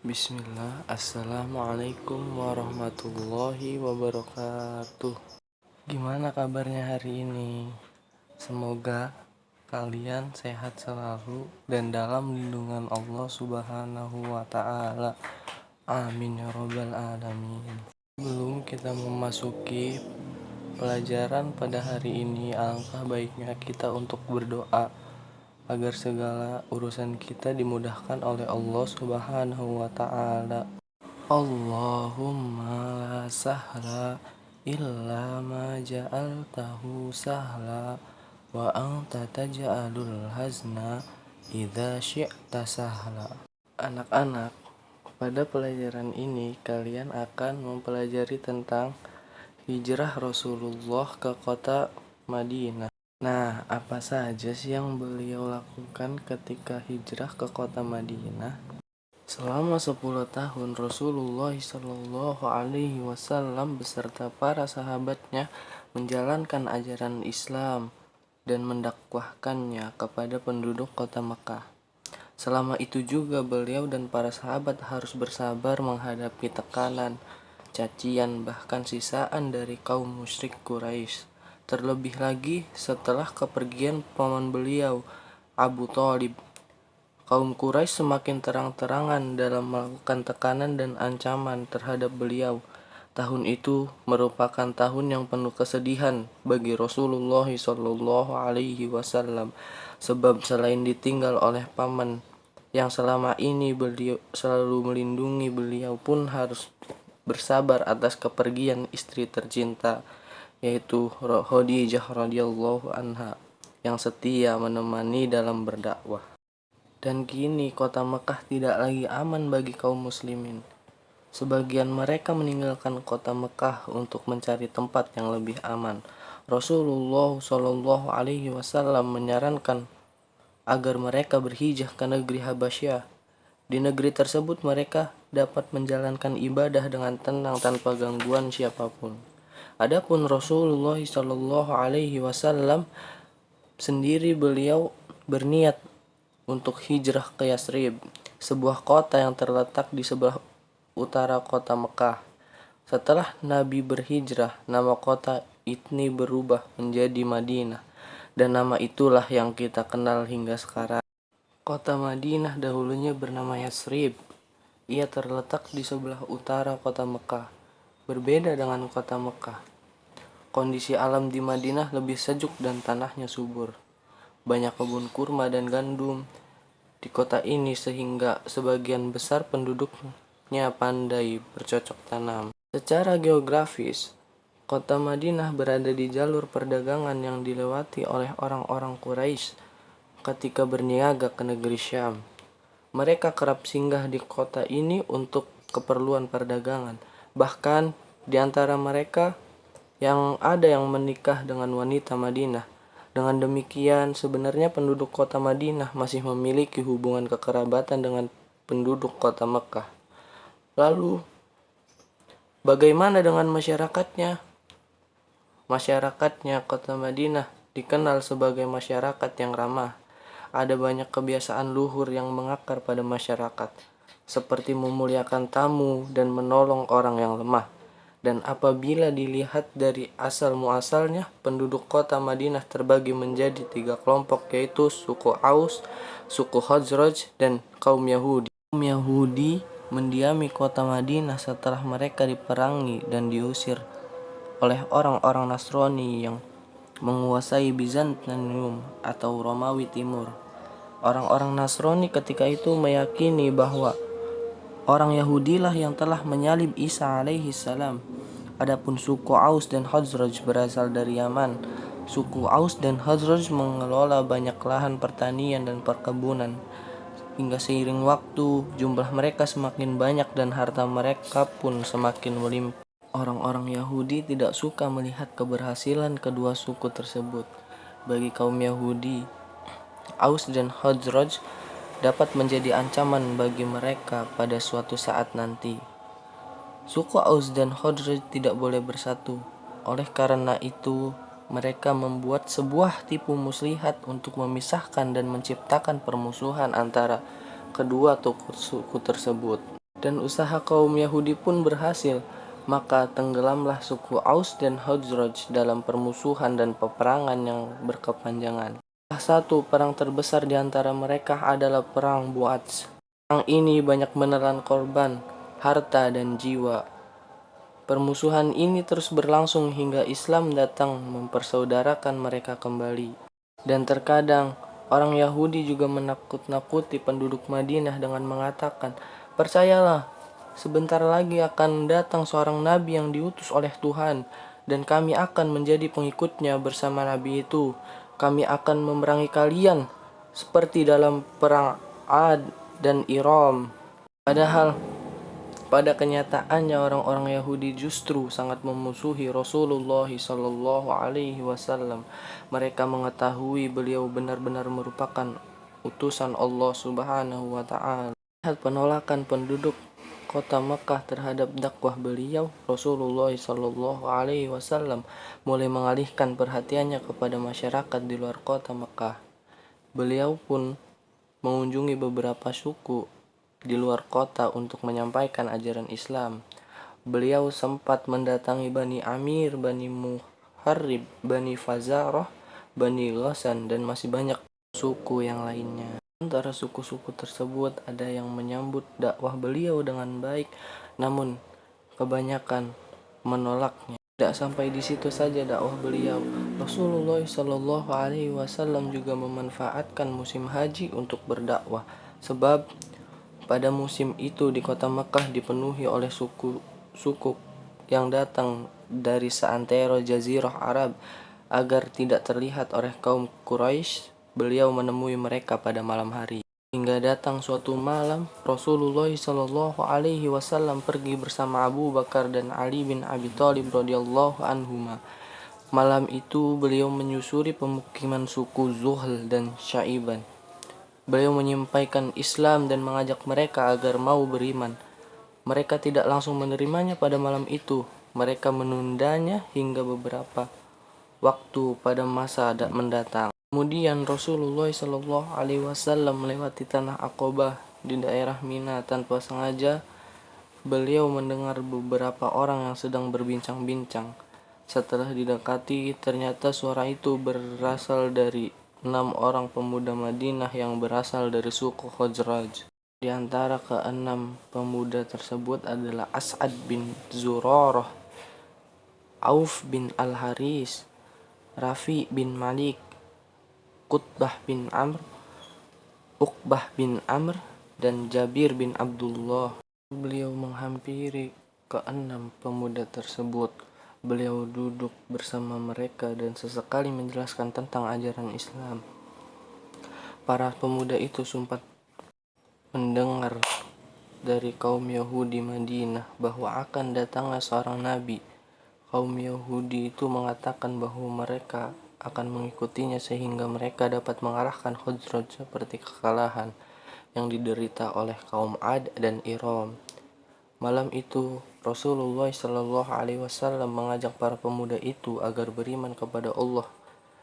Bismillah, Assalamualaikum warahmatullahi wabarakatuh. Gimana kabarnya hari ini? Semoga kalian sehat selalu dan dalam lindungan Allah Subhanahu wa Ta'ala. Amin ya Rabbal 'Alamin. Sebelum kita memasuki pelajaran pada hari ini, alangkah baiknya kita untuk berdoa agar segala urusan kita dimudahkan oleh Allah Subhanahu wa Ta'ala. Allahumma la sahla illa ma ja'altahu sahla wa anta taj'alul hazna idza syi'ta sahla. Anak-anak, pada pelajaran ini kalian akan mempelajari tentang hijrah Rasulullah ke kota Madinah. Nah, apa saja sih yang beliau lakukan ketika hijrah ke kota Madinah? Selama 10 tahun Rasulullah Shallallahu Alaihi Wasallam beserta para sahabatnya menjalankan ajaran Islam dan mendakwahkannya kepada penduduk kota Mekah. Selama itu juga beliau dan para sahabat harus bersabar menghadapi tekanan, cacian, bahkan sisaan dari kaum musyrik Quraisy. Terlebih lagi setelah kepergian paman beliau, Abu Thalib. Kaum Quraisy semakin terang-terangan dalam melakukan tekanan dan ancaman terhadap beliau. Tahun itu merupakan tahun yang penuh kesedihan bagi Rasulullah Shallallahu Alaihi Wasallam, sebab selain ditinggal oleh paman yang selama ini beliau selalu melindungi beliau pun harus bersabar atas kepergian istri tercinta, yaitu Khadijah radhiyallahu anha, yang setia menemani dalam berdakwah. Dan kini kota Mekah tidak lagi aman bagi kaum muslimin. Sebagian mereka meninggalkan kota Mekah untuk mencari tempat yang lebih aman. Rasulullah Shallallahu Alaihi Wasallam menyarankan agar mereka berhijrah ke negeri Habasyah. Di negeri tersebut mereka dapat menjalankan ibadah dengan tenang tanpa gangguan siapapun. Adapun Rasulullah Shallallahu Alaihi Wasallam sendiri, beliau berniat untuk hijrah ke Yasrib, sebuah kota yang terletak di sebelah utara kota Mekah. Setelah Nabi berhijrah, nama kota ini berubah menjadi Madinah, dan nama itulah yang kita kenal hingga sekarang. Kota Madinah dahulunya bernama Yasrib. Ia terletak di sebelah utara kota Mekah. Berbeda dengan kota Mekah, kondisi alam di Madinah lebih sejuk dan tanahnya subur. Banyak kebun kurma dan gandum di kota ini sehingga sebagian besar penduduknya pandai bercocok tanam. Secara geografis, kota Madinah berada di jalur perdagangan yang dilewati oleh orang-orang Quraisy ketika berniaga ke negeri Syam. Mereka kerap singgah di kota ini untuk keperluan perdagangan. Bahkan di antara mereka yang ada yang menikah dengan wanita Madinah. Dengan demikian, sebenarnya penduduk kota Madinah masih memiliki hubungan kekerabatan dengan penduduk kota Mekah. Lalu, bagaimana dengan masyarakatnya? Masyarakatnya kota Madinah dikenal sebagai masyarakat yang ramah. Ada banyak kebiasaan luhur yang mengakar pada masyarakat, seperti memuliakan tamu dan menolong orang yang lemah. Dan apabila dilihat dari asal-muasalnya, penduduk kota Madinah terbagi menjadi 3 kelompok, yaitu suku Aus, suku Khazraj, dan kaum Yahudi. Kaum Yahudi mendiami kota Madinah setelah mereka diperangi dan diusir oleh orang-orang Nasrani yang menguasai Bizantium atau Romawi Timur. Orang-orang Nasrani ketika itu meyakini bahwa orang Yahudilah yang telah menyalib Isa alaihi salam. Adapun suku Aus dan Khazraj berasal dari Yaman. Suku Aus dan Khazraj mengelola banyak lahan pertanian dan perkebunan. Hingga seiring waktu, jumlah mereka semakin banyak dan harta mereka pun semakin melimpah. Orang-orang Yahudi tidak suka melihat keberhasilan kedua suku tersebut. Bagi kaum Yahudi, Aus dan Khazraj dapat menjadi ancaman bagi mereka pada suatu saat nanti. Suku Aus dan Khazraj tidak boleh bersatu. Oleh karena itu, mereka membuat sebuah tipu muslihat untuk memisahkan dan menciptakan permusuhan antara kedua suku tersebut. dan usaha kaum Yahudi pun berhasil. Maka tenggelamlah suku Aus dan Khazraj dalam permusuhan dan peperangan yang berkepanjangan. Salah satu perang terbesar di antara mereka adalah Perang Bu'ats. Perang ini banyak menelan korban, harta, dan jiwa. Permusuhan ini terus berlangsung hingga Islam datang mempersaudarakan mereka kembali. Dan terkadang orang Yahudi juga menakut-nakuti penduduk Madinah dengan mengatakan, "Percayalah, sebentar lagi akan datang seorang nabi yang diutus oleh Tuhan, dan kami akan menjadi pengikutnya bersama nabi itu. Kami akan memerangi kalian seperti dalam perang Ad dan Iram." Padahal pada kenyataannya orang-orang Yahudi justru sangat memusuhi Rasulullah Shallallahu Alaihi Wasallam. Mereka mengetahui beliau benar-benar merupakan utusan Allah Subhanahu Wa Taala. Lihat penolakan penduduk kota Mekah terhadap dakwah beliau, Rasulullah Shallallahu Alaihi Wasallam mulai mengalihkan perhatiannya kepada masyarakat di luar kota Mekah. Beliau pun mengunjungi beberapa suku di luar kota untuk menyampaikan ajaran Islam. Beliau sempat mendatangi Bani Amir, Bani Muharrib, Bani Fazarah, Bani Ghassan, dan masih banyak suku yang lainnya. Antara suku-suku tersebut ada yang menyambut dakwah beliau dengan baik, namun kebanyakan menolaknya. Tidak sampai di situ saja dakwah beliau. Rasulullah Shallallahu Alaihi Wasallam juga memanfaatkan musim haji untuk berdakwah, sebab pada musim itu di kota Mekah dipenuhi oleh suku yang datang dari seantero Jazirah Arab. Agar tidak terlihat oleh kaum Quraisy, beliau menemui mereka pada malam hari. Hingga datang suatu malam, Rasulullah Shallallahu Alaihi Wasallam pergi bersama Abu Bakar dan Ali bin Abi Thalib radhiyallahu anhuma. Malam itu beliau menyusuri pemukiman suku Zuhl dan Syaiban. Beliau menyampaikan Islam dan mengajak mereka agar mau beriman. Mereka tidak langsung menerimanya pada malam itu. Mereka menundanya hingga beberapa waktu pada masa mendatang. Kemudian Rasulullah Shallallahu Alaihi Wasallam melewati tanah Aqabah di daerah Mina. Tanpa sengaja beliau mendengar beberapa orang yang sedang berbincang-bincang. Setelah didekati, ternyata suara itu berasal dari 6 orang pemuda Madinah yang berasal dari suku Khazraj. Di antara ke-6 pemuda tersebut adalah As'ad bin Zurarah, Auf bin Al-Haris, Rafi bin Malik, Qutbah bin Amr, Uqbah bin Amr, dan Jabir bin Abdullah. Beliau menghampiri ke-6 pemuda tersebut. Beliau duduk bersama mereka dan sesekali menjelaskan tentang ajaran Islam. Para pemuda itu sempat mendengar dari kaum Yahudi Madinah bahwa akan datangnya seorang nabi. Kaum Yahudi itu mengatakan bahwa mereka akan mengikutinya sehingga mereka dapat mengalahkan Khazraj seperti kekalahan yang diderita oleh kaum Ad dan Iram. Malam itu Rasulullah Shallallahu Alaihi Wasallam mengajak para pemuda itu agar beriman kepada Allah,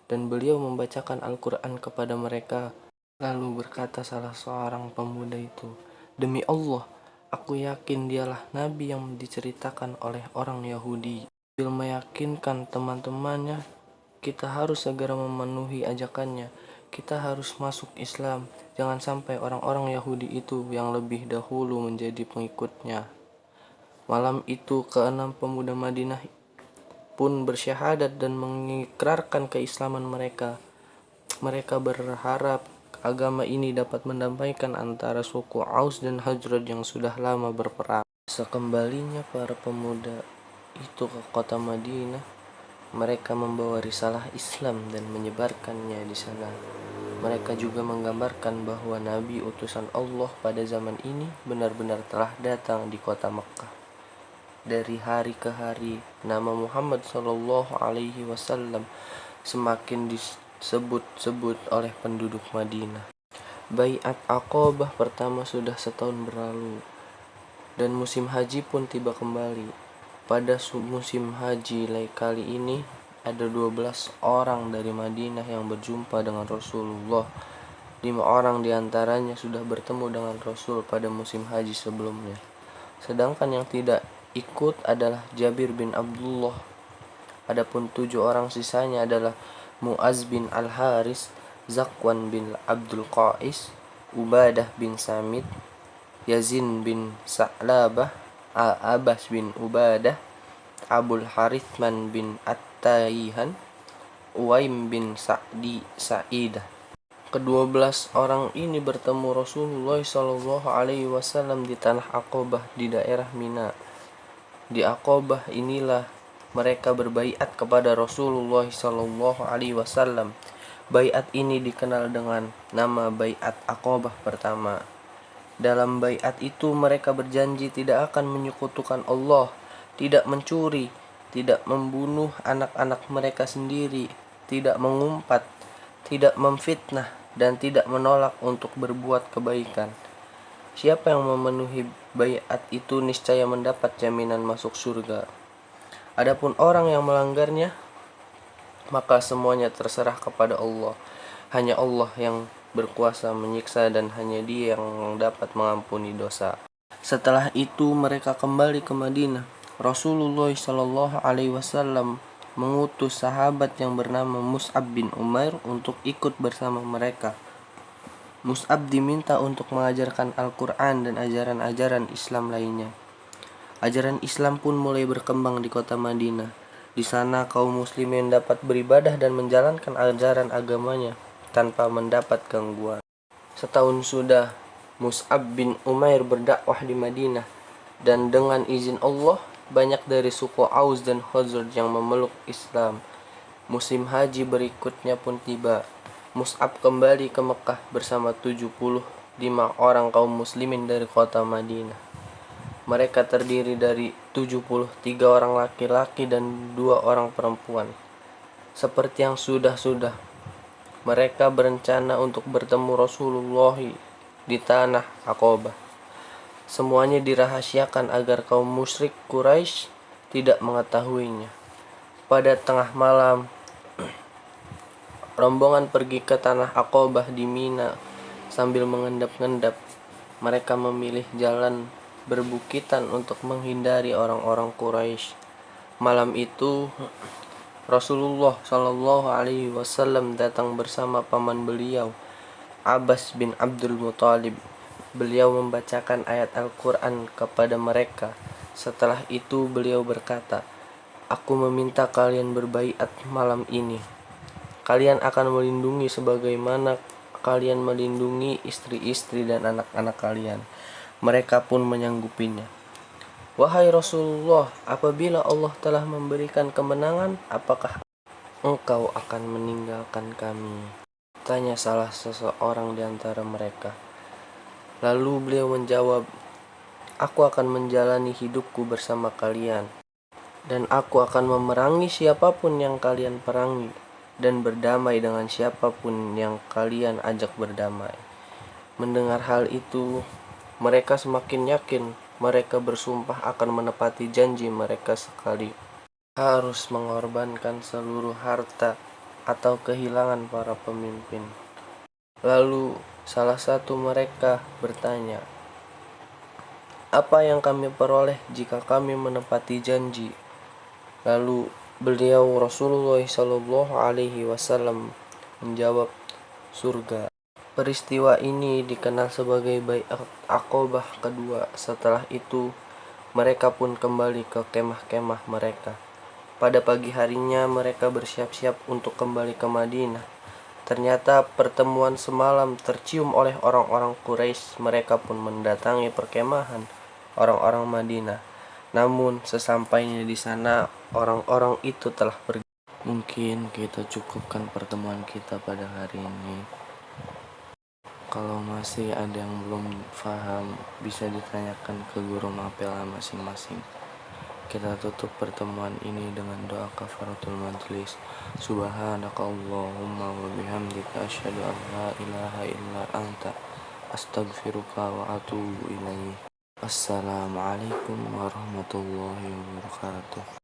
dan beliau membacakan Al-Quran kepada mereka. Lalu berkata salah seorang pemuda itu, "Demi Allah, aku yakin dialah nabi yang diceritakan oleh orang Yahudi." Sambil meyakinkan teman-temannya, kita harus segera memenuhi ajakannya. Kita harus masuk Islam. Jangan sampai orang-orang Yahudi itu yang lebih dahulu menjadi pengikutnya. Malam itu ke-6 pemuda Madinah pun bersyahadat dan mengikrarkan keislaman mereka. Mereka berharap agama ini dapat mendamaikan antara suku Aus dan Khazraj yang sudah lama berperang. Sekembalinya para pemuda itu ke kota Madinah, mereka membawa risalah Islam dan menyebarkannya di sana. Mereka juga menggambarkan bahwa Nabi utusan Allah pada zaman ini benar-benar telah datang di kota Makkah. Dari hari ke hari, nama Muhammad Shallallahu Alaihi Wasallam semakin disebut-sebut oleh penduduk Madinah. Baiat Aqabah pertama sudah setahun berlalu, dan musim haji pun tiba kembali. Pada musim haji kali ini, ada 12 orang dari Madinah yang berjumpa dengan Rasulullah. 5 orang diantaranya sudah bertemu dengan Rasul pada musim haji sebelumnya. Sedangkan yang tidak ikut adalah Jabir bin Abdullah. Adapun 7 orang sisanya adalah Muaz bin Al-Haris, Zakwan bin Abdul Qais, Ubadah bin Samit, Yazin bin Sa'labah, Abbas bin Ubadah, Abul Harithman bin At-Taihan, Uwaim bin Sa'idah. Kedua belas orang ini bertemu Rasulullah SAW di tanah Aqobah di daerah Mina. Di Aqobah inilah mereka berbaiat kepada Rasulullah SAW. Baiat ini dikenal dengan nama Baiat Aqobah pertama. Dalam baiat itu mereka berjanji tidak akan menyekutukan Allah, tidak mencuri, tidak membunuh anak-anak mereka sendiri, tidak mengumpat, tidak memfitnah, dan tidak menolak untuk berbuat kebaikan. Siapa yang memenuhi baiat itu niscaya mendapat jaminan masuk surga. Adapun orang yang melanggarnya, maka semuanya terserah kepada Allah. Hanya Allah yang berkuasa menyiksa dan hanya Dia yang dapat mengampuni dosa. Setelah itu mereka kembali ke Madinah. Rasulullah SAW mengutus sahabat yang bernama Mus'ab bin Umair untuk ikut bersama mereka. Mus'ab diminta untuk mengajarkan Al-Quran dan ajaran-ajaran Islam lainnya. Ajaran Islam pun mulai berkembang di kota Madinah. Di sana kaum muslimin dapat beribadah dan menjalankan ajaran agamanya tanpa mendapat gangguan. Setahun sudah Mus'ab bin Umair berdakwah di Madinah, dan dengan izin Allah banyak dari suku Aus dan Khazraj yang memeluk Islam. Musim haji berikutnya pun tiba. Mus'ab kembali ke Mekah bersama 75 orang kaum muslimin dari kota Madinah. Mereka terdiri dari 73 orang laki-laki dan 2 orang perempuan. Seperti yang sudah-sudah, mereka berencana untuk bertemu Rasulullah di tanah Aqobah. Semuanya dirahasiakan agar kaum musyrik Quraisy tidak mengetahuinya. Pada tengah malam, rombongan pergi ke tanah Aqobah di Mina sambil mengendap-endap. Mereka memilih jalan berbukitan untuk menghindari orang-orang Quraisy. Malam itu Rasulullah SAW datang bersama paman beliau, Abbas bin Abdul Muthalib. Beliau membacakan ayat Al-Quran kepada mereka. Setelah itu beliau berkata, "Aku meminta kalian berbaiat malam ini. Kalian akan melindungi sebagaimana kalian melindungi istri-istri dan anak-anak kalian." Mereka pun menyanggupinya. "Wahai Rasulullah, apabila Allah telah memberikan kemenangan, apakah engkau akan meninggalkan kami?" tanya salah seseorang di antara mereka. Lalu beliau menjawab, "Aku akan menjalani hidupku bersama kalian, dan aku akan memerangi siapapun yang kalian perangi, dan berdamai dengan siapapun yang kalian ajak berdamai." Mendengar hal itu, mereka semakin yakin. Mereka bersumpah akan menepati janji mereka sekali harus mengorbankan seluruh harta atau kehilangan para pemimpin. Lalu salah satu mereka bertanya, "Apa yang kami peroleh jika kami menepati janji?" Lalu beliau Rasulullah SAW menjawab, "Surga." Peristiwa ini dikenal sebagai Baiat Aqobah kedua. Setelah itu mereka pun kembali ke kemah-kemah mereka. Pada pagi harinya mereka bersiap-siap untuk kembali ke Madinah. Ternyata pertemuan semalam tercium oleh orang-orang Quraisy. Mereka pun mendatangi perkemahan orang-orang Madinah. Namun sesampainya di sana, orang-orang itu telah pergi. Mungkin kita cukupkan pertemuan kita pada hari ini. Kalau masih ada yang belum paham, bisa ditanyakan ke guru mapela masing-masing. Kita tutup pertemuan ini dengan doa kafaratul majlis. Subhanakallahumma wa bihamdika asyhadu an la ilaha illa anta astaghfiruka wa atubu ilaik. Assalamualaikum warahmatullahi wabarakatuh.